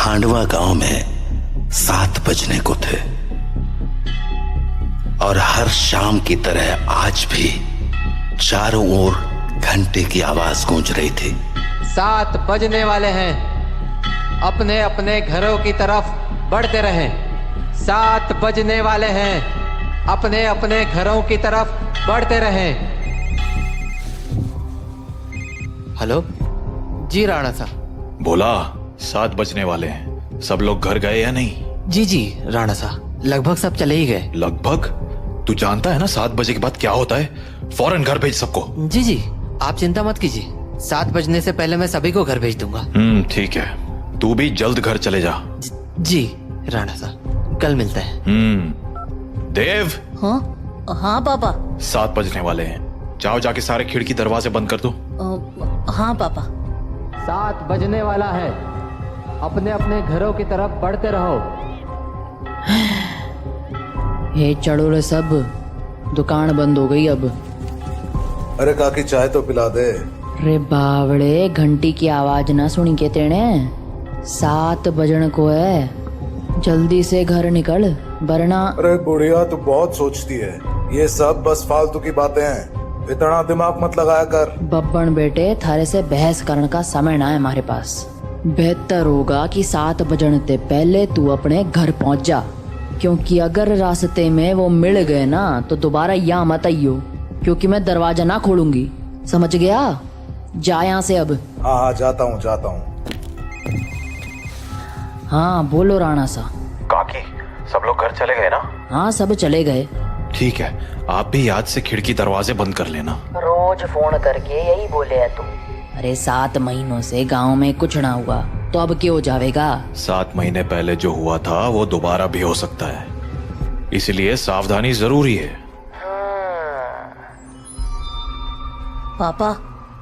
खांडवा गांव में 7 बजने को थे और हर शाम की तरह आज भी चारों ओर घंटे की आवाज गूंज रही थी। 7 बजने वाले हैं, अपने अपने घरों की तरफ बढ़ते रहें। 7 बजने वाले हैं, अपने अपने घरों की तरफ बढ़ते रहें। हेलो जी राणा साहब। बोला 7 बजने वाले हैं, सब लोग घर गए या नहीं? जी राणा साहब, लगभग सब चले ही गए। लगभग? तू जानता है ना 7 बजे के बाद क्या होता है? फौरन घर भेज सबको। जी आप चिंता मत कीजिए, 7 बजने से पहले मैं सभी को घर भेज दूंगा। ठीक है, तू भी जल्द घर चले जा। जी राणा साहब, कल मिलते हैं। देव। हाँ पापा। 7 बजने वाले हैं, जाओ जाके सारे खिड़की दरवाजे बंद कर दो। हाँ पापा। 7 बजने वाला है, अपने अपने घरों की तरफ बढ़ते रहो। हे चढ़ोले सब, दुकान बंद हो गई अब। अरे काकी चाय तो पिला दे। अरे बावड़े, घंटी की आवाज ना सुनी के तेने? 7 बजन को है, जल्दी से घर निकल वरना। अरे बुढ़िया तू बहुत सोचती है, ये सब बस फालतू की बातें हैं, इतना दिमाग मत लगाया कर। बब्बन बेटे, थारे से बहस करने का समय ना है हमारे पास। बेहतर होगा कि 7 बजने से पहले तू अपने घर पहुंच जा, क्योंकि अगर रास्ते में वो मिल गए ना तो दोबारा यहाँ मत आइयो, क्योंकि मैं दरवाजा ना खोलूंगी, समझ गया? जा यहाँ से अब। हाँ जाता हूँ। हाँ बोलो राणा सा। काकी, सब लोग घर चले गए ना? हाँ सब चले गए। ठीक है, आप भी याद से खिड़की दरवाजे बंद कर लेना। रोज फोन करके यही बोले है तू। अरे 7 महीनों से गांव में कुछ ना हुआ तो अब क्यों जावेगा? 7 महीने पहले जो हुआ था वो दोबारा भी हो सकता है, इसलिए सावधानी जरूरी है। पापा।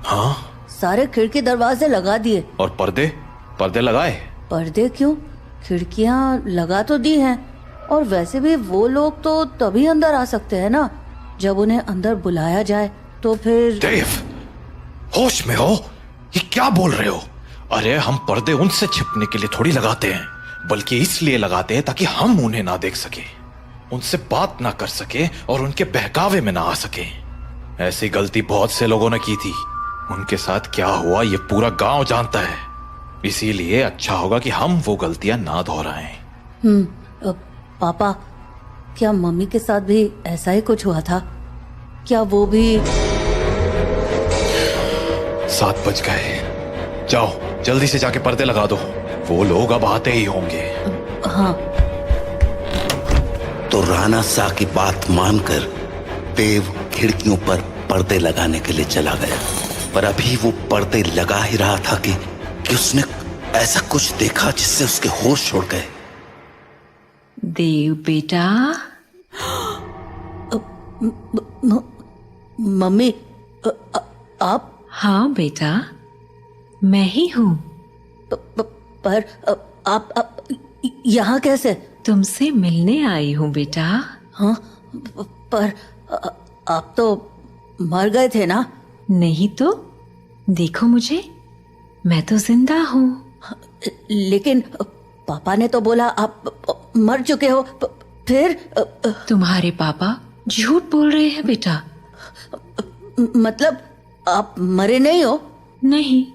हाँ? सारे खिड़की दरवाजे लगा दिए। और पर्दे लगाए? पर्दे क्यों? खिड़कियां लगा तो दी हैं, और वैसे भी वो लोग तो तभी अंदर आ सकते हैं ना जब उन्हें अंदर बुलाया जाए, तो फिर। देव, होश में हो? ये क्या बोल रहे हो? अरे हम पर्दे उनसे छिपने के लिए थोड़ी लगाते हैं, बल्कि इसलिए लगाते हैं ताकि हम उन्हें ना देख सके, उनसे बात ना कर सके और उनके बहकावे में ना आ सके। ऐसी गलती बहुत से लोगों ने की थी, उनके साथ क्या हुआ ये पूरा गांव जानता है, इसीलिए अच्छा होगा कि हम वो गलतियां ना दोहराएं। पापा, क्या मम्मी के साथ भी ऐसा ही कुछ हुआ था? क्या वो भी? 7 बज गए, जाओ जल्दी से जाके पर्दे लगा दो, वो लोग अब आते ही होंगे। हाँ। तो राणा साह की बात मानकर देव खिड़कियों पर पर्दे लगाने के लिए चला गया, पर अभी वो पर्दे लगा ही रहा था कि उसने ऐसा कुछ देखा जिससे उसके होश उड़ गए। देव बेटा। मम्मी, आप? हाँ बेटा, मैं ही हूँ। पर आप यहाँ कैसे? तुमसे मिलने आई हूँ बेटा। हाँ, पर आप तो मर गए थे ना? नहीं तो, देखो मुझे, मैं तो जिंदा हूँ। लेकिन पापा ने तो बोला आप मर चुके हो। फिर? तुम्हारे पापा झूठ बोल रहे हैं बेटा। मतलब आप मरे नहीं हो? नहीं,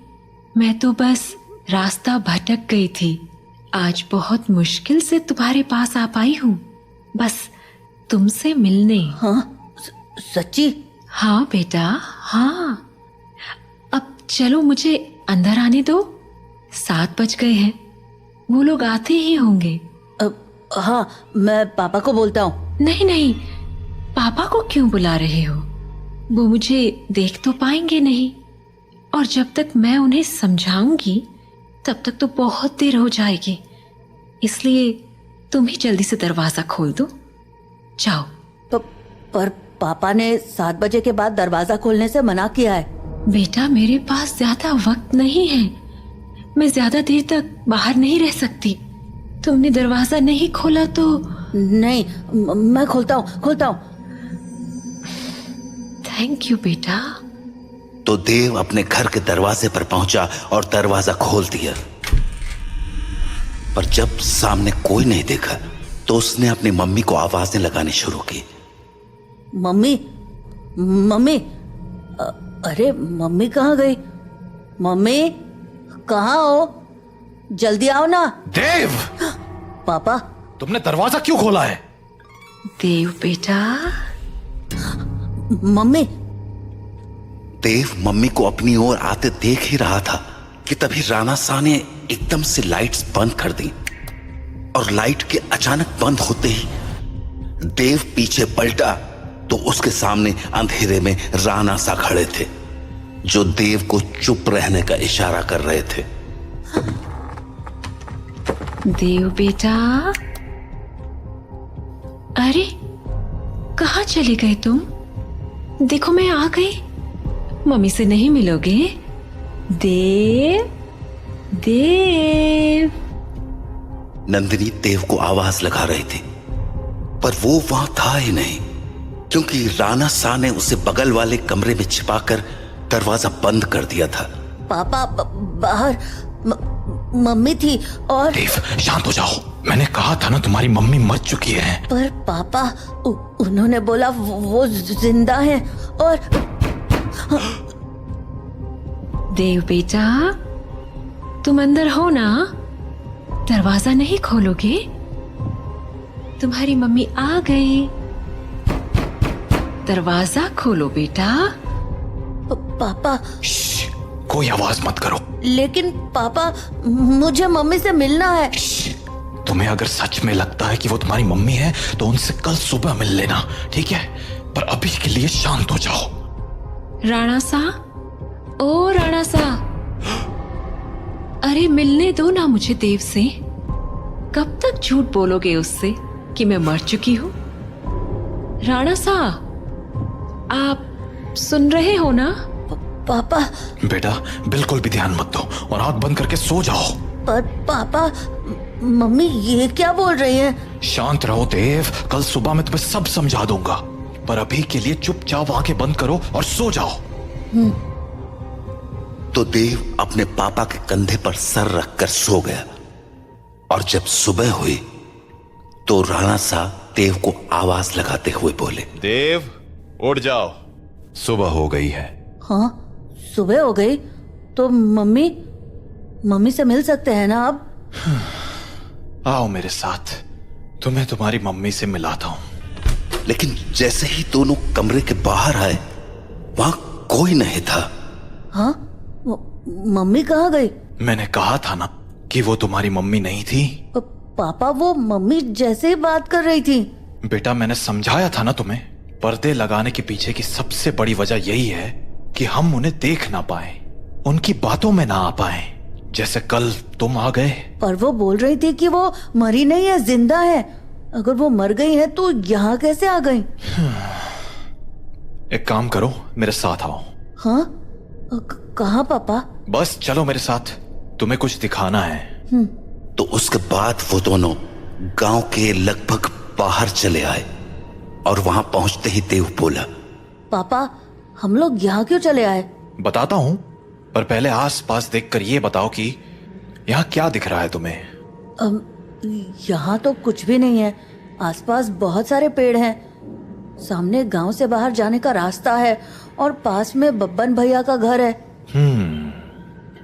मैं तो बस रास्ता भटक गई थी, आज बहुत मुश्किल से तुम्हारे पास आ पाई हूँ, बस तुमसे मिलने। हाँ? सच्ची? हाँ बेटा, हाँ। अब चलो मुझे अंदर आने दो, 7 बज गए हैं, वो लोग आते ही होंगे। हाँ, मैं पापा को बोलता हूँ। नहीं, पापा को क्यों बुला रहे हो? वो मुझे देख तो पाएंगे नहीं, और जब तक मैं उन्हें समझाऊंगी तब तक तो बहुत देर हो जाएगी, इसलिए तुम ही जल्दी से दरवाजा खोल दो, जाओ। पर पापा ने 7 बजे के बाद दरवाजा खोलने से मना किया है। बेटा, मेरे पास ज्यादा वक्त नहीं है, मैं ज्यादा देर तक बाहर नहीं रह सकती। तुमने दरवाजा नहीं खोला तो? नहीं, मैं खोलता हूँ। थैंक यू बेटा। तो देव अपने घर के दरवाजे पर पहुंचा और दरवाजा खोल दिया। पर जब सामने कोई नहीं देखा तो उसने अपनी मम्मी को आवाजें लगानी शुरू की। मम्मी, मम्मी, अरे मम्मी कहाँ गई? मम्मी कहाँ हो? जल्दी आओ ना। देव, पापा, तुमने दरवाजा क्यों खोला है? देव बेटा, मम्मी। देव मम्मी को अपनी ओर आते देख ही रहा था कि तभी राणा शाह ने एकदम से लाइट्स बंद कर दी और लाइट के अचानक बंद होते ही देव पीछे पलटा तो उसके सामने अंधेरे में राणा शाह खड़े थे, जो देव को चुप रहने का इशारा कर रहे थे। देव बेटा, अरे कहाँ चले गए तुम? देखो मैं आ गई। मम्मी से नहीं मिलोगे? देव, देव। नंदिनी देव को आवाज लगा रही थी पर वो वहां था ही नहीं, क्योंकि राणा शाह ने उसे बगल वाले कमरे में छिपाकर दरवाजा बंद कर दिया था। पापा बाहर मम्मी थी और देव शांत हो जाओ, मैंने कहा था ना तुम्हारी मम्मी मर चुकी है। पर पापा उन्होंने बोला वो जिंदा है और देव बेटा, तुम अंदर हो ना? दरवाजा नहीं खोलोगे? तुम्हारी मम्मी आ गई, दरवाजा खोलो बेटा। पापा। श्श, कोई आवाज मत करो। लेकिन पापा, मुझे मम्मी से मिलना है। तुम्हें अगर सच में लगता है कि वो तुम्हारी मम्मी है तो उनसे कल सुबह मिल लेना, ठीक है? पर अभी के लिए शांत हो जाओ। राणा साह, ओ राणा साह, अरे मिलने दो ना मुझे देव से। कब तक झूठ बोलोगे उससे कि मैं मर चुकी हूं? राणा साह, आप सुन रहे हो ना? पापा। बेटा बिल्कुल भी ध्यान मत दो और आंख बंद करके सो जाओ। पर पापा, मम्मी ये क्या बोल रही हैं? शांत रहो देव, कल सुबह मैं तुम्हें सब समझा दूंगा, पर अभी के लिए चुपचाप आंखें बंद करो और सो जाओ। तो देव अपने पापा के कंधे पर सर रखकर सो गया और जब सुबह हुई तो राणा शाह देव को आवाज लगाते हुए बोले, देव उठ जाओ, सुबह हो गई है। हाँ, सुबह हो गई तो मम्मी से मिल सकते हैं ना अब? आओ मेरे साथ, तुम्हें तुम्हारी मम्मी से मिलाता हूं। लेकिन जैसे ही दोनों कमरे के बाहर आए वहां कोई नहीं था। हाँ, मम्मी कहाँ गई? मैंने कहा था ना कि वो तुम्हारी मम्मी नहीं थी। पापा, वो मम्मी जैसे ही बात कर रही थी। बेटा मैंने समझाया था ना तुम्हें, पर्दे लगाने के पीछे की सबसे बड़ी वजह यही है कि हम उन्हें देख ना पाए, उनकी बातों में ना आ पाए, जैसे कल तुम आ गए। पर वो बोल रही थी कि वो मरी नहीं है, जिंदा है। अगर वो मर गई है तो यहाँ कैसे आ गई? एक काम करो, मेरे साथ आओ। हाँ, कहाँ पापा? बस चलो मेरे साथ, तुम्हें कुछ दिखाना है। तो उसके बाद वो दोनों गांव के लगभग बाहर चले आए और वहां पहुंचते ही देव बोला, पापा हम लोग यहाँ क्यों चले आए? बताता हूं, पर पहले आस पास देखकर ये बताओ कि यहाँ क्या दिख रहा है तुम्हें? यहाँ तो कुछ भी नहीं है। आसपास बहुत सारे पेड़ हैं, सामने गांव से बाहर जाने का रास्ता है और पास में बब्बन भैया का घर है।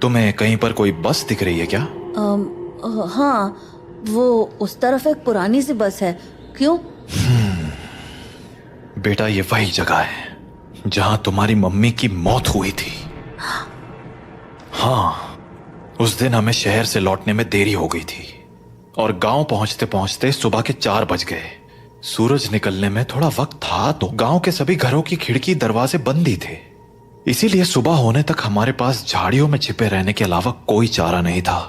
तुम्हें कहीं पर कोई बस दिख रही है क्या? हाँ, वो उस तरफ एक पुरानी सी बस है। क्यों? बेटा ये वही जगह है जहां तुम्हारी मम्मी की मौत हुई थी। हाँ, उस दिन हमें शहर से लौटने में देरी हो गई थी और गांव पहुंचते पहुंचते सुबह के 4 बज गए। सूरज निकलने में थोड़ा वक्त था तो गांव के सभी घरों की खिड़की दरवाजे बंद ही थे, इसीलिए सुबह होने तक हमारे पास झाड़ियों में छिपे रहने के अलावा कोई चारा नहीं था।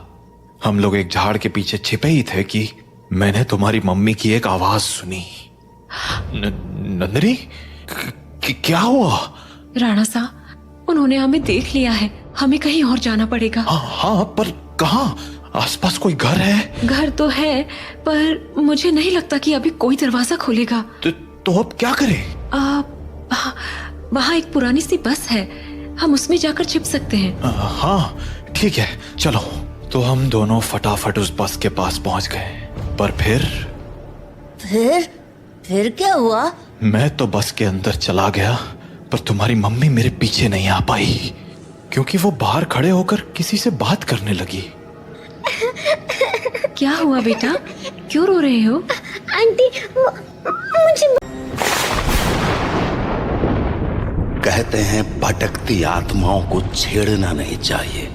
हम लोग एक झाड़ के पीछे छिपे ही थे कि मैंने तुम्हारी मम्मी की एक आवाज सुनी। नंदिनी, क्या हुआ? राणा साहब, उन्होंने हमें देख लिया है, हमें कहीं और जाना पड़ेगा। हाँ, पर कहाँ? आसपास कोई घर है? घर तो है, पर मुझे नहीं लगता कि अभी कोई दरवाजा खोलेगा। तो अब क्या करें? वहाँ एक पुरानी सी बस है, हम उसमें जाकर छिप सकते हैं। हाँ ठीक है, चलो। तो हम दोनों फटाफट उस बस के पास पहुंच गए, पर फिर क्या हुआ? मैं तो बस के अंदर चला गया, पर तुम्हारी मम्मी मेरे पीछे नहीं आ पाई, क्योंकि वो बाहर खड़े होकर किसी से बात करने लगी। क्या हुआ बेटा, क्यों रो रहे हो? आंटी मुझे कहते हैं भटकती आत्माओं को छेड़ना नहीं चाहिए,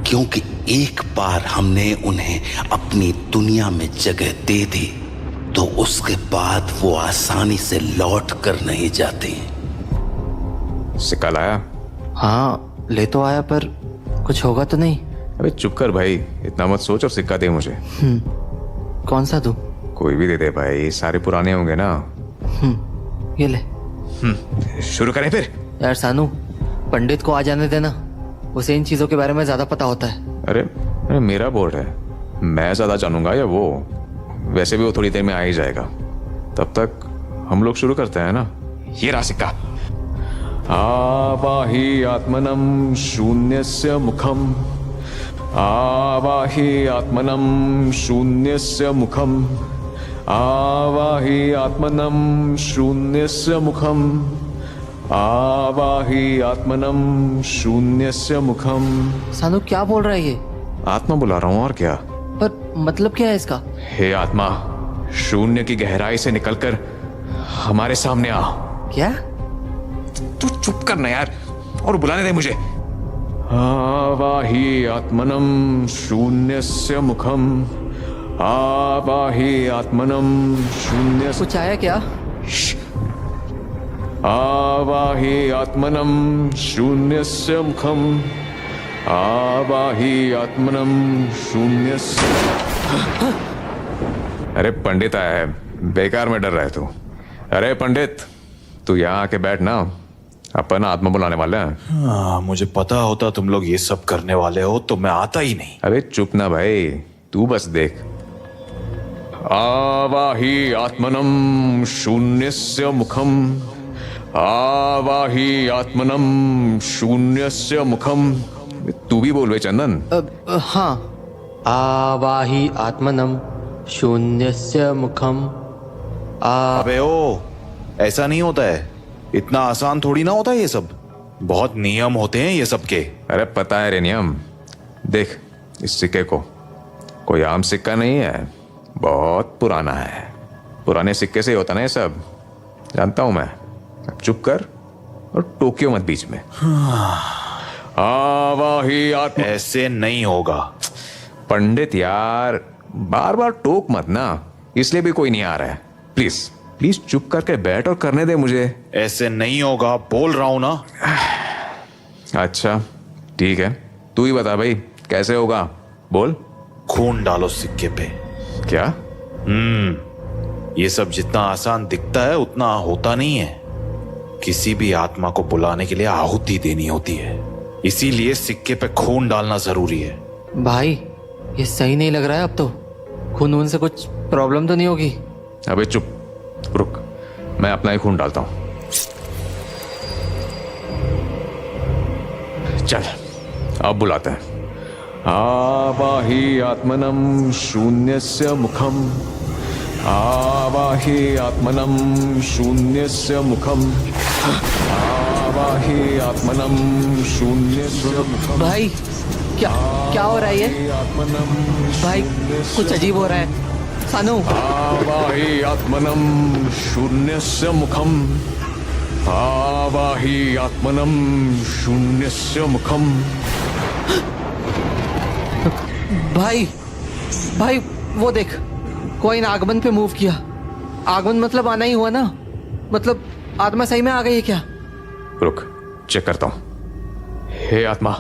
क्योंकि एक बार हमने उन्हें अपनी दुनिया में जगह दे दी तो उसके बाद वो आसानी से लौट कर नहीं जाती। सिक्का लाया? हाँ ले तो आया, पर कुछ होगा तो नहीं? अबे चुप कर भाई, इतना मत सोच और सिक्का दे मुझे। कौन सा दूं? कोई भी दे दे भाई, सारे पुराने होंगे ना। ये ले। शुरू करें फिर? यार सानू, पंडित को आ जाने देना, उसे इन चीजों के बारे में ज्यादा पता होता है। अरे मेरा बोर्ड है, मैं ज्यादा जानूंगा या वो? वैसे भी वो थोड़ी देर में आ ही जाएगा, तब तक हम लोग शुरू करते हैं ना। ये रहा सिक्का। आवाहि आत्मनम शून्यस्य मुखम, आवाहि आत्मनम शून्यस्य मुखम, आवाहि आत्मनम शून्यस्य मुखम, आवाहि आत्मनम शून्यस्य मुखम। सानू क्या बोल रहा है ये? आत्मा बुला रहा हूं, और क्या? पर मतलब क्या है इसका? हे आत्मा, शून्य की गहराई से निकलकर हमारे सामने आ। क्या? तू चुप करना यार, और बुलाने दे मुझे। आवाहि आत्मनम शून्यस्य मुखम, आवाहि आत्मनम शून्य। कुछ आया क्या? आवाहि आत्मनम शून्यस्य मुखम, आवाहि आत्मनम शून्यस्य। अरे पंडित आया है, बेकार में डर रहा है तू। अरे पंडित, तू यहाँ आके बैठ ना, अपन आत्मा बुलाने वाले हैं। मुझे पता होता तुम लोग ये सब करने वाले हो तो मैं आता ही नहीं। अरे चुप ना भाई, तू बस देख। आवाहि आत्मनम शून्यस्य मुखम, आवाहि आत्मनम शून्यस्य मुखम। तू भी बोल बे चंदन। हाँ। आवाहि आत्मनम शून्यस्य मुखम। अबे ओ, ऐसा नहीं होता है, इतना आसान थोड़ी ना होता है ये सब, बहुत नियम होते हैं ये सब के। अरे पता है रे नियम। देख इस सिक्के को, कोई आम सिक्का नहीं है, बहुत पुराना है। पुराने सिक्के से ही होता ना ये सब, जानता हूं मैं। अब चुप कर और टोक्यो मत बीच में। आवाहि आत्मा। ऐसे नहीं होगा पंडित यार, बार बार टोक मत ना, इसलिए भी कोई नहीं आ रहा है। प्लीज प्लीज चुप करके बैठ और करने दे मुझे। ऐसे नहीं होगा, बोल रहा हूं ना। अच्छा ठीक है, तू ही बता भाई कैसे होगा, बोल। खून डालो सिक्के पे। क्या? ये सब जितना आसान दिखता है उतना होता नहीं है। किसी भी आत्मा को बुलाने के लिए आहुति देनी होती है, इसीलिए सिक्के पे खून डालना जरूरी है। भाई ये सही नहीं लग रहा है अब तो। खून वून से कुछ प्रॉब्लम तो नहीं होगी? अबे चुप, रुक, मैं अपना ही खून डालता हूं। चल अब बुलाते हैं। आवाहि आत्मनम शून्यस्य मुखम, आवाहि आत्मनम शून्यस्य मुखम, आवाहि आत्मनम शून्यस्य मुखम। भाई क्या क्या हो रहा है ये? आत्मनम भाई कुछ अजीब हो रहा है। सानू, आवाहि आत्मनम शून्यस्य मुखम, आवाहि आत्मनम शून्यस्य मुखम। भाई भाई वो देख, कोई आगमन पे मूव किया। आगमन मतलब आना ही हुआ ना, मतलब आत्मा सही में आ गई है क्या? रुक चेक करता हूं। हे आत्मा,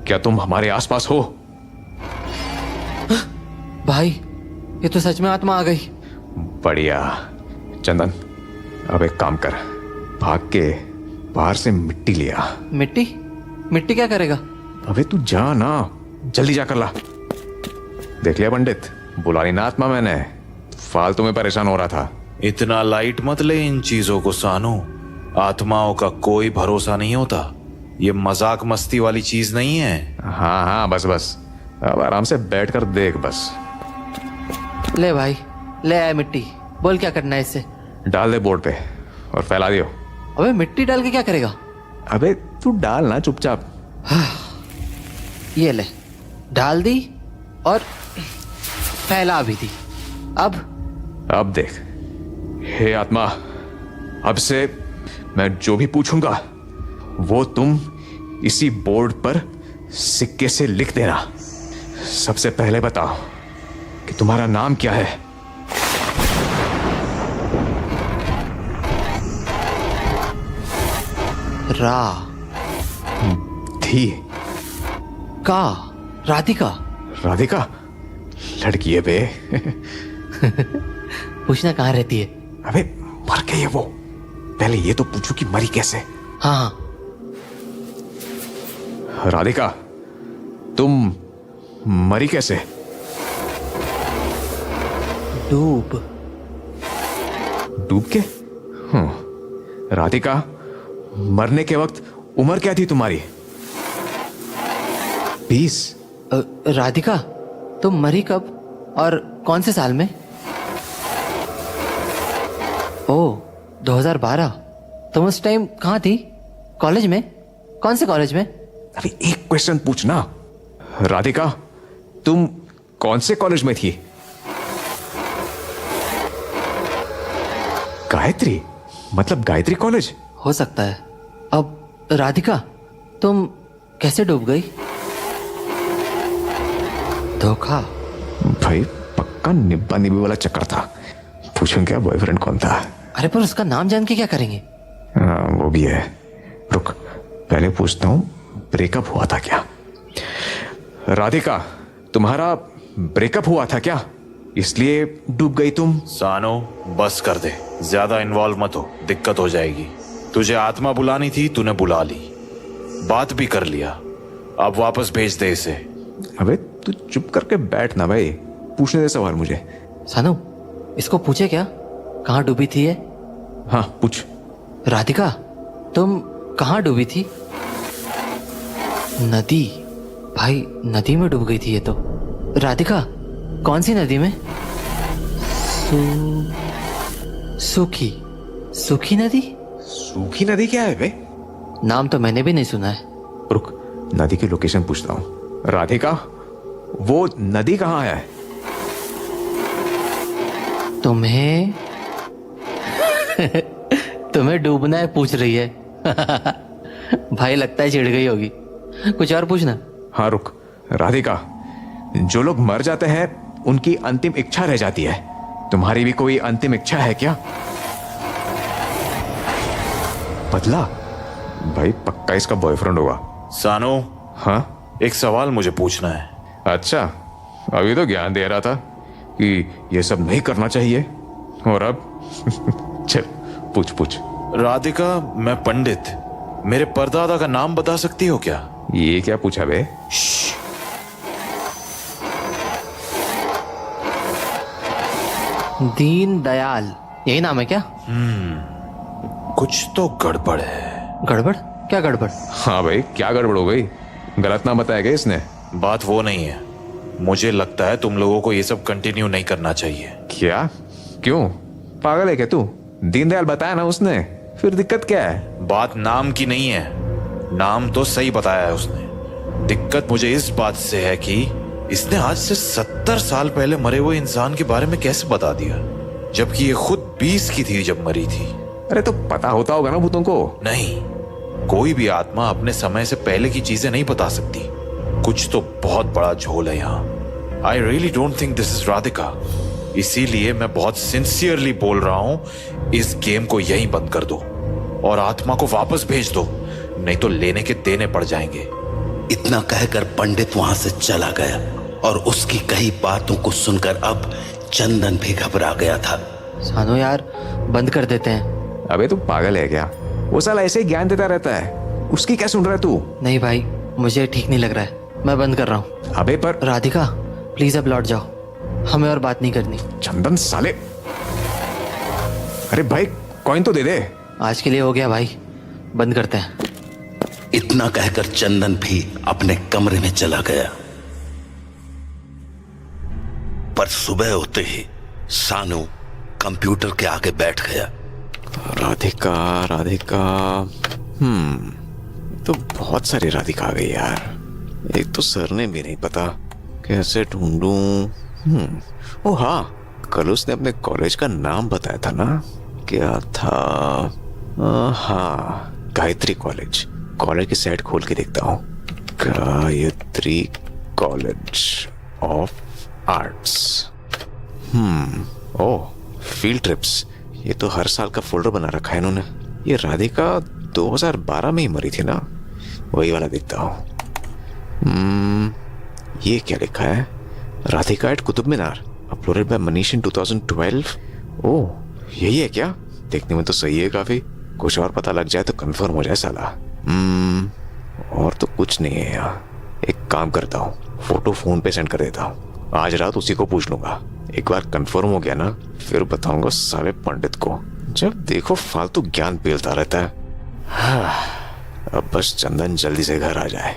क्या तुम हमारे आसपास हो? भाई ये तो सच में आत्मा आ गई। बढ़िया। चंदन अब एक काम कर, भाग के बाहर से मिट्टी लिया। मिट्टी? मिट्टी क्या करेगा? अबे तू जा ना, जल्दी जाकर ला। देख लिया पंडित, बुला ली ना आत्मा मैंने, फालतू में परेशान हो रहा था। इतना लाइट मत ले इन चीजों को सानू, आत्माओं का कोई भरोसा नहीं होता। ये मजाक मस्ती वाली चीज नहीं है। हाँ हाँ बस बस, अब आराम से बैठकर देख बस। ले भाई, ले आए मिट्टी। बोल क्या करना है इससे? डाल दे बोर्ड पे और फैला दियो। अबे मिट्टी डाल के क्या करेगा? अबे तू डाल ना चुपचाप। ये ले, डाल दी और फैला भी दी। अब देख, हे आत्मा, अब से मैं जो भी पूछूंगा वो तुम इसी बोर्ड पर सिक्के से लिख देना। सबसे पहले बताओ कि तुम्हारा नाम क्या है? रा थी का राधिका। राधिका लड़की है बे। पूछना कहाँ रहती है? अबे मर गई है वो। पहले ये तो पूछू कि मरी कैसे। हाँ, राधिका, तुम मरी कैसे? डूब के? राधिका, मरने के वक्त उम्र क्या थी तुम्हारी? 20। राधिका, तुम मरी कब और कौन से साल में? ओह, 2012। तुम उस टाइम कहाँ थी? कॉलेज में? कौन से कॉलेज में? अरे एक क्वेश्चन पूछना। राधिका, तुम कौन से कॉलेज में थी? गायत्री? मतलब गायत्री कॉलेज? हो सकता है। अब राधिका, तुम कैसे डूब गई? धोखा। भाई पक्का निब्बा निब्बी वाला चक्कर था। पूछूं क्या बॉयफ्रेंड कौन था? अरे पर उसका नाम जान के क्या करेंगे? हाँ वो भी है। रुक, पहले पूछता हूं ब्रेकअप हुआ था क्या? राधिका, तुम्हारा ब्रेकअप हुआ था क्या, इसलिए डूब गई तुम? सानो, बस कर दे, ज्यादा इन्वॉल्व मत हो, दिक्कत हो जाएगी। तुझे आत्मा बुलानी थी, तूने बुला ली, बात भी कर लिया, अब वापस भेज दे इसे। अबे तू चुप करके बैठ ना भाई, पूछने दे सवाल मुझे। सानू, इसको पूछे क्या कहाँ डूबी थी ये? हाँ पूछ। राधिका, तुम कहाँ डूबी थी? नदी। भाई नदी में डूब गई थी ये तो। राधिका, कौन सी नदी में? सूखी। सूखी नदी? सूखी नदी क्या है बे? नाम तो मैंने भी नहीं सुना है। रुक, नदी की लोकेशन पूछता हूं। राधिका, वो नदी कहाँ है? तुम्हें तुम्हें डूबना है पूछ रही है। भाई लगता है चिढ़ गई होगी। कुछ और पूछना। हाँ रुक, राधिका, जो लोग मर जाते हैं उनकी अंतिम इच्छा रह जाती है, तुम्हारी भी कोई अंतिम इच्छा है क्या? बदला? भाई पक्का इसका बॉयफ्रेंड होगा। सानो, हाँ एक सवाल मुझे पूछना है। अच्छा, अभी तो ज्ञान दे रहा था कि ये सब नहीं करना चाहिए, और अब चल पूछ पूछ। राधिका, मैं पंडित, मेरे परदादा का नाम बता सकती हो क्या? ये क्या पूछा बे? दीन दयाल, यही नाम है क्या? कुछ तो गड़बड़ है। गड़बड़? क्या गड़बड़? हाँ भाई, क्या गड़बड़ हो गई? गलत नाम बताया क्या इसने? बात वो नहीं है, मुझे लगता है तुम लोगों को ये सब कंटिन्यू नहीं करना चाहिए। क्या? क्यों? पागल है क्या तू? दीनदयाल बताया ना उसने, फिर दिक्कत क्या है? बात नाम की नहीं है, नाम तो सही बताया है उसने। दिक्कत मुझे इस बात से है कि इसने आज से 70 साल पहले मरे हुए इंसान के बारे में कैसे बता दिया, जबकि ये खुद 20 की थी जब मरी थी। अरे तो पता होता होगा ना भूतों को। नहीं, कोई भी आत्मा अपने समय से पहले की चीजें नहीं बता सकती। कुछ तो बहुत बड़ा झोल है यहाँ। I really don't think this is Radhika. इसीलिए मैं बहुत सिंसियरली बोल रहा हूं, इस गेम को यहीं बंद कर दो और आत्मा को वापस भेज दो, नहीं तो लेने के देने पड़ जाएंगे। इतना कहकर पंडित वहां से चला गया और उसकी कही बातों को सुनकर अब चंदन भी घबरा गया था। सानो यार, बंद कर देते हैं। अबे तू पागल है क्या? वो साला ऐसे ही ज्ञान देता रहता है, उसकी क्या सुन रहा है तू? नहीं भाई, मुझे ठीक नहीं लग रहा है, मैं बंद कर रहा हूँ। अबे पर राधिका, प्लीज अब लौट जाओ, हमें और बात नहीं करनी। चंदन साले, अरे भाई कॉइन तो दे दे। आज के लिए हो गया भाई, बंद करते हैं। इतना कहकर चंदन भी अपने कमरे में चला गया। पर सुबह होते ही सानू कंप्यूटर के आगे बैठ गया। राधिका राधिका तो बहुत सारी राधिका आ गई यार। एक तो सरनेम भी नहीं पता, कैसे ढूंढूं? ओ हाँ, कल उसने अपने कॉलेज का नाम बताया था ना, क्या था? हाँ, गायत्री कॉलेज। कॉलेज की साइट खोल के देखता हूँ। Gayatri college of arts. Oh, field trips. ये तो हर साल का फोल्डर बना रखा है इन्होंने। ये राधिका 2012 में ही मरी थी ना, वही वाला देखता हूँ। ये क्या लिखा है? Radhika eight Qutub Minar, uploaded bye Manish इन 2012। ओह, यही है क्या? देखने में तो सही है काफी। कुछ और पता लग जाए तो कंफर्म हो जाए साला। और तो कुछ नहीं है यहाँ। एक काम करता हूँ, फोटो फोन पे सेंड कर देता हूँ। आज रात उसी को पूछ लूंगा। एक बार कंफर्म हो गया ना, फिर बताऊंगा साले पंडित को। जब देखो फालतू ज्ञान पेलता रहता है। अब बस चंदन जल्दी से घर आ जाए।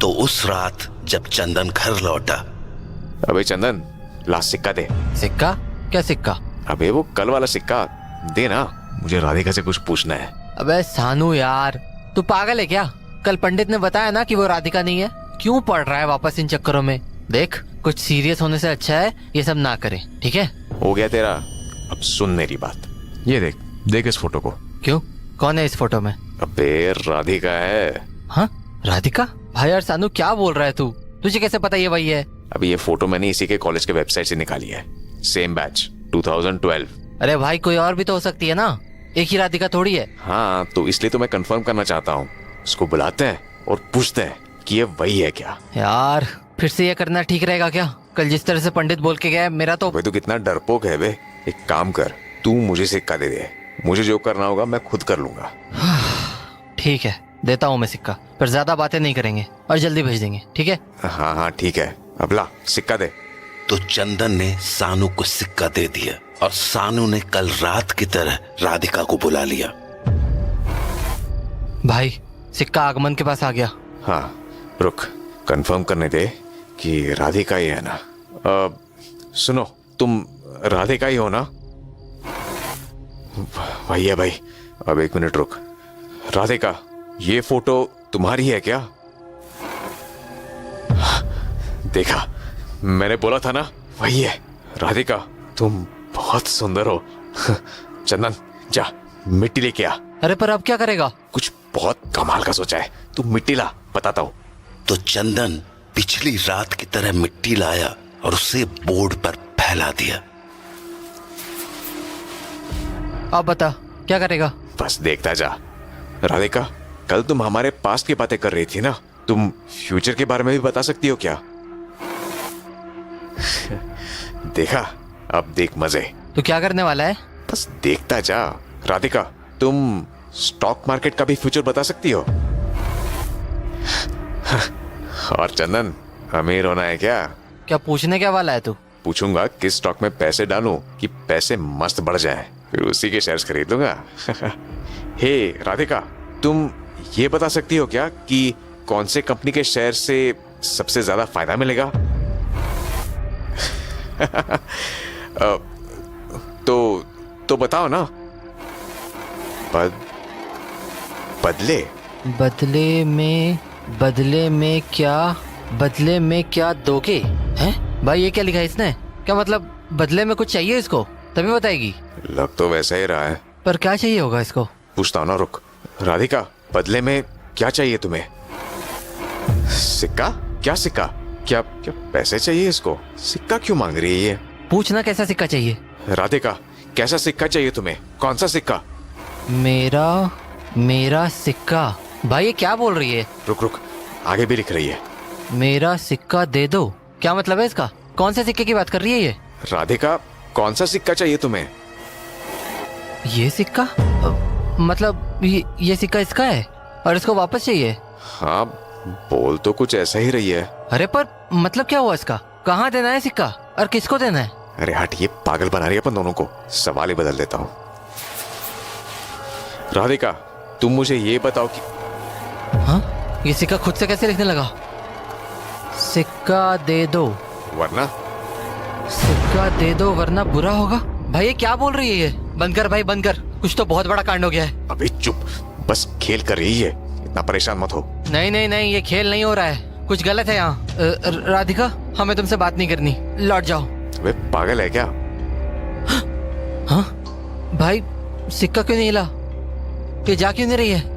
तो उस रात जब चंदन घर लौटा। अबे चंदन, लास्ट सिक्का दे। सिक्का? क्या सिक्का? अबे वो कल वाला सिक्का दे ना, मुझे राधिका से कुछ पूछना है। अबे सानू यार, तू पागल है क्या? कल पंडित ने बताया ना कि वो राधिका नहीं है। क्यों पड़ रहा है वापस इन चक्करों में? देख, कुछ सीरियस होने से अच्छा है ये सब ना करें, ठीक है? हो गया तेरा, अब सुन मेरी बात। ये देख, देख इस फोटो को। क्यों? कौन है इस फोटो में? अबे राधिका है। हाँ, राधिका? भाई यार सानू, क्या बोल रहा है तू? तुझे कैसे पता ये वही है? अभी ये फोटो मैंने इसी के कॉलेज के वेबसाइट से निकाली है। Same batch, 2012। अरे भाई, कोई और भी तो हो सकती है ना, एक ही राधिका थोड़ी है। हाँ, तो इसलिए तो मैं कंफर्म करना चाहता हूँ। उसको बुलाते हैं और पूछते हैं कि ये वही है क्या। यार, फिर से ये करना ठीक रहेगा क्या? कल जिस तरह से पंडित बोल के गया, मेरा तो। भाई तू कितना डरपोक है बे। एक काम कर, तू मुझे सिक्का दे दे। मुझे जो करना होगा मैं खुद कर लूंगा। ठीक है, देता हूँ मैं सिक्का, पर ज्यादा बातें नहीं करेंगे और जल्दी भेज देंगे, ठीक है? हाँ हाँ ठीक है, अब ला सिक्का दे। तो चंदन ने सानू को सिक्का दे दिया और सानू ने कल रात की तरह राधिका को बुला लिया। भाई, सिक्का आगमन के पास आ गया। हाँ, रुक, कंफर्म करने दे कि राधिका ही है ना। सुनो, तुम राधिका ही हो ना? भाई है भाई। अब एक मिनट रुक। राधिका, ये फोटो तुम्हारी है क्या? देखा, मैंने बोला था ना, वही है। राधिका, तुम बहुत सुंदर हो। चंदन, जा मिट्टी लेके आ। अरे पर अब क्या करेगा? कुछ बहुत कमाल का सोचा है, तू मिट्टी ला, बताता हूँ। तो चंदन पिछली रात की तरह मिट्टी लाया और उसे बोर्ड पर फैला दिया। अब बता, क्या करेगा? बस देखता जा। राधिका, कल तुम हमारे पास्ट की बातें कर रही थी ना, तुम फ्यूचर के बारे में भी बता सकती हो क्या? देखा, अब देख मजे। तू क्या करने वाला है? बस देखता जा। राधिका, तुम स्टॉक मार्केट का भी फ्यूचर बता सकती हो। और चंदन, अमीर होना है क्या? क्या पूछने क्या वाला है तू? पूछूंगा किस स्टॉक में पैसे डालूं कि पैसे मस्त बढ़ जाएं, फिर उसी के शेयर्स खरीद लूंगा। हे राधिका, तुम ये बता सकती हो क्या कि कौन से कंपनी के शेयर से सबसे ज्यादा फायदा मिलेगा? तो बताओ ना। बदले में क्या दोगे? हैं? भाई ये क्या लिखा है इसने? क्या मतलब बदले में कुछ चाहिए इसको? तभी बताएगी। लग तो वैसा ही रहा है, पर क्या चाहिए होगा इसको? पूछता हूँ ना, रुक। राधिका, बदले में क्या चाहिए तुम्हें? सिक्का? क्या सिक्का? क्या पैसे चाहिए इसको? सिक्का क्यों मांग रही है ये? पूछना कैसा सिक्का चाहिए। राधिका, कैसा सिक्का चाहिए तुम्हें? कौन सा सिक्का? मेरा सिक्का। भाई ये क्या बोल रही है? रुक, आगे भी लिख रही है। मेरा सिक्का दे दो। क्या मतलब है इसका? कौन से सिक्के की बात कर रही है ये? राधिका, कौन सा सिक्का चाहिए तुम्हें? ये सिक्का? मतलब ये सिक्का इसका है और इसको वापस चाहिए? हाँ, बोल तो कुछ ऐसा ही रही है। अरे पर मतलब क्या हुआ इसका? कहाँ देना है सिक्का और किसको देना है? अरे हट, ये पागल बना रही है अपन दोनों को। सवाल ही बदल देता हूँ। राधिका, तुम मुझे ये बताओ कि हाँ, ये सिक्का खुद से कैसे लिखने लगा? सिक्का दे दो। वरना सिक्का दे दो वरना बुरा होगा। भाई ये क्या बोल रही है ये? बंद कर भाई, बंद कर, कुछ तो बहुत बड़ा कांड हो गया है। अबे चुप, बस खेल कर रही है, इतना परेशान मत हो। नहीं नहीं नहीं, ये खेल नहीं हो रहा है, कुछ गलत है यहाँ। राधिका, हमें तुमसे बात नहीं करनी, लौट जाओ। अबे पागल है क्या? हाँ भाई, सिक्का क्यों नहीं हिला? ये जा क्यों नहीं रही है?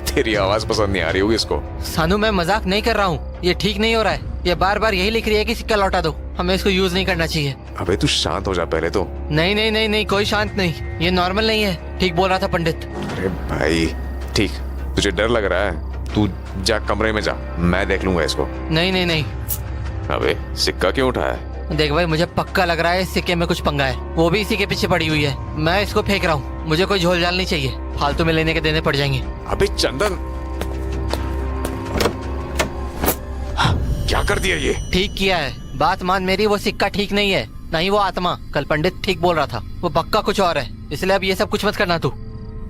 तेरी आवाज पसंद नहीं आ रही होगी इसको। सानू, मैं मजाक नहीं कर रहा हूँ, ये ठीक नहीं हो रहा है। ये बार बार यही लिख रही है कि सिक्का लौटा दो, हमें इसको यूज नहीं करना चाहिए। अबे तू शांत हो जा पहले तो। नहीं नहीं नहीं नहीं, कोई शांत नहीं, ये नॉर्मल नहीं है, ठीक बोल रहा था पंडित। अरे भाई ठीक, तुझे डर लग रहा है, तू जा कमरे में जा, मैं देख लूंगा इसको। नहीं नहीं नहीं। अबे सिक्का क्यों उठाया? देख भाई, मुझे पक्का लग रहा है इस सिक्के में कुछ पंगा है, वो भी इसी के पीछे पड़ी हुई है। मैं इसको फेंक रहा हूँ, मुझे कोई झोलझाल नहीं चाहिए, फालतू में लेने के देने पड़ जाएंगे। अबे चंदन, क्या कर दिया ये? ठीक किया है, बात मान मेरी, वो सिक्का ठीक नहीं है, नहीं वो आत्मा। कल पंडित ठीक बोल रहा था, वो पक्का कुछ और है, इसलिए अब ये सब कुछ मत करना तू।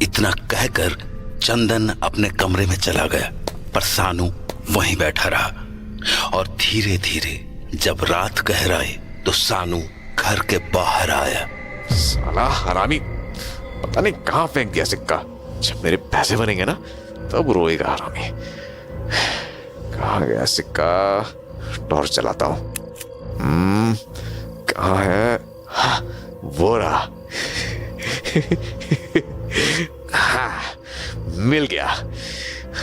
इतना कहकर चंदन अपने कमरे में चला गया, पर सानू वहीं बैठा रहा। और धीरे धीरे जब रात गहराई तो सानू घर के बाहर आया। साला हरामी, पता नहीं कहाँ फेंक दिया सिक्का। जब मेरे पैसे बनेंगे ना तब रोएगा हरामी। कहाँ गया सिक्का? टॉर्च चलाता हूँ। कहाँ है? हाँ, वो रहा। हाँ, मिल गया।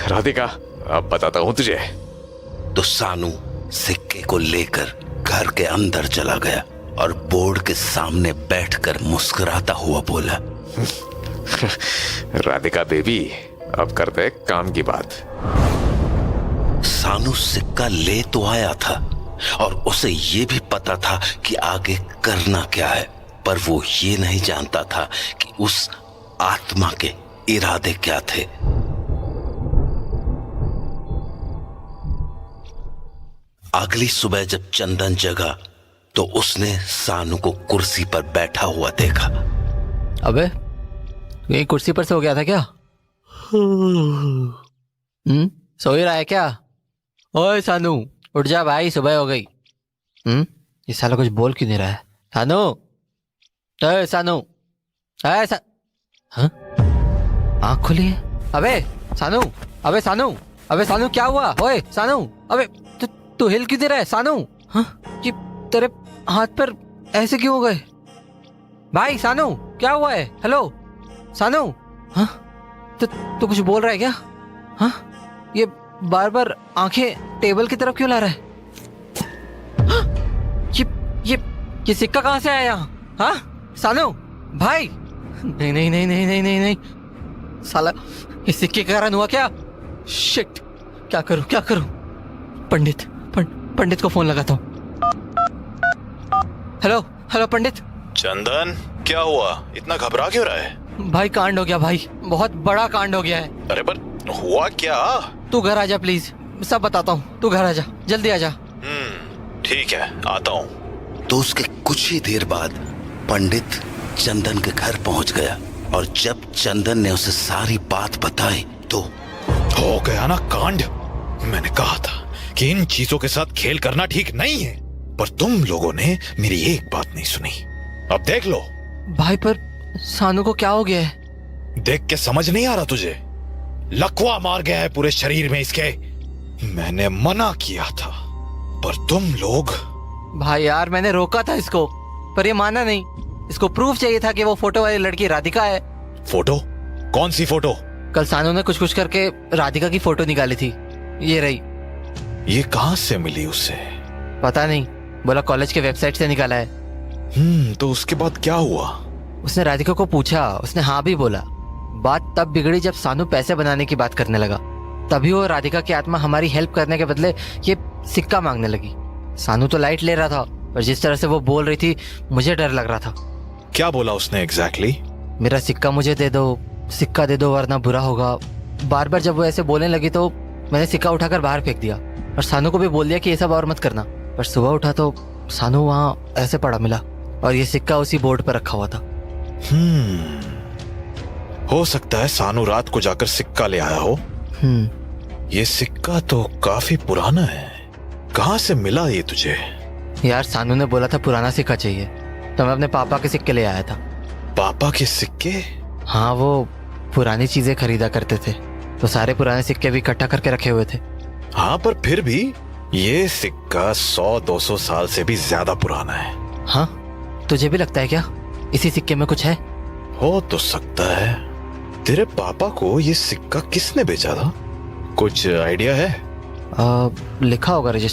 राधिका, अब बताता हूँ तुझे। तो सानू सिक्के को लेकर घर के अंदर चला गया और बोर्ड के सामने बैठकर मुस्कुराता हुआ बोला, राधिका बेबी, अब करते हैं काम की बात। सानू सिक्का ले तो आया था और उसे ये भी पता था कि आगे करना क्या है, पर वो ये नहीं जानता था कि उस आत्मा के इरादे क्या थे। अगली सुबह जब चंदन जगा तो उसने सानू को कुर्सी पर बैठा हुआ देखा। अबे यही कुर्सी पर सो गया था क्या? सो ही रहा है क्या? ओए सानू, उठ जा भाई, सुबह हो गई। ये साला कुछ बोल क्यों नहीं रहा है? सानू, ओए सानू, हाँ, आँख खुली है। अबे सानू, अबे सानू, अबे सानू, क्या हुआ? ओए सानू, अबे तू हिल क्यों दे रहा है सानू? हाँ, ये तेरे हाथ पर ऐसे क्यों हो गए? भाई सानू, क्या हुआ है? हेलो सानू, हाँ, तो कुछ बोल रहा है क्या? हाँ, ये बार बार आंखें टेबल की तरफ क्यों ला रहा है? हाँ, ये सिक्का कहाँ से आया यहाँ? हाँ सानू भाई, नहीं नहीं नहीं नहीं नहीं नहीं नहीं, साला ये सिक्के के कारण हुआ क्या? शिट, क्या करूं क्या करूं? पंडित को फोन लगाता हूँ। हेलो हेलो पंडित। चंदन, क्या हुआ? इतना घबरा क्यों रहा है? भाई कांड हो गया भाई, बहुत बड़ा कांड हो गया है। अरे पर हुआ क्या? तू घर आ जा प्लीज, सब बताता हूँ, तू घर आ जा, जल्दी आ जा। ठीक है, आता हूँ। तो उसके कुछ ही देर बाद पंडित चंदन के घर पहुंच गया और जब चंदन ने उसे सारी बात बताई तो हो गया ना कांड। मैंने कहा था कि इन चीजों के साथ खेल करना ठीक नहीं है, पर तुम लोगों ने मेरी एक बात नहीं सुनी। अब देख लो। भाई पर सानू को क्या हो गया है? देख के समझ नहीं आ रहा तुझे? लकवा मार गया है पूरे शरीर में इसके। मैंने मना किया था पर तुम लोग। भाई यार, मैंने रोका था इसको पर ये माना नहीं। इसको प्रूफ चाहिए था कि वो फोटो वाली लड़की राधिका है। फोटो? कौन सी फोटो? कल सानू ने कुछ करके राधिका की फोटो निकाली थी, ये रही। ये कहां से मिली उसे? पता नहीं, बोला कॉलेज के वेबसाइट से निकाला है। तो उसके बाद क्या हुआ? उसने राधिका को पूछा, उसने हाँ भी बोला। बात तब बिगड़ी जब सानू पैसे बनाने की बात करने लगा, तभी वो राधिका की आत्मा हमारी हेल्प करने के बदले ये सिक्का मांगने लगी। सानू तो लाइट ले रहा था, पर जिस तरह से वो बोल रही थी मुझे डर लग रहा था। क्या बोला उसने एग्जैक्टली? मेरा सिक्का मुझे दे दो, सिक्का दे दो वरना बुरा होगा। बार बार जब वो ऐसे बोलने लगी तो मैंने सिक्का उठाकर बाहर फेंक दिया और सानू को भी बोल दिया कि ये सब और मत करना। पर सुबह उठा तो सानू वहाँ ऐसे पड़ा मिला और ये सिक्का उसी बोर्ड पर रखा हुआ था। हो सकता है सानू रात को जाकर सिक्का ले आया हो। हम्म। ये सिक्का तो काफी पुराना है। कहाँ से मिला ये तुझे? यार सानू ने बोला था पुराना सिक्का चाहिए, तो मैं अपने पापा के सिक्के ले आया था। पापा के सिक्के? हाँ, वो पुरानी चीजें खरीदा करते थे, तो सारे पुराने सिक्के भी इकट्ठा करके रखे हुए थे। हाँ, पर फिर भी ये सिक्का 100-200 साल से भी ज्यादा पुराना है। हाँ, तुझे भी लगता है क्या इसी सिक्के में कुछ है? हो तो सकता है। तेरे पापा को ये सिक्का किसने बेचा था? कुछ आइडिया है? लिखा होगा रजिस्टर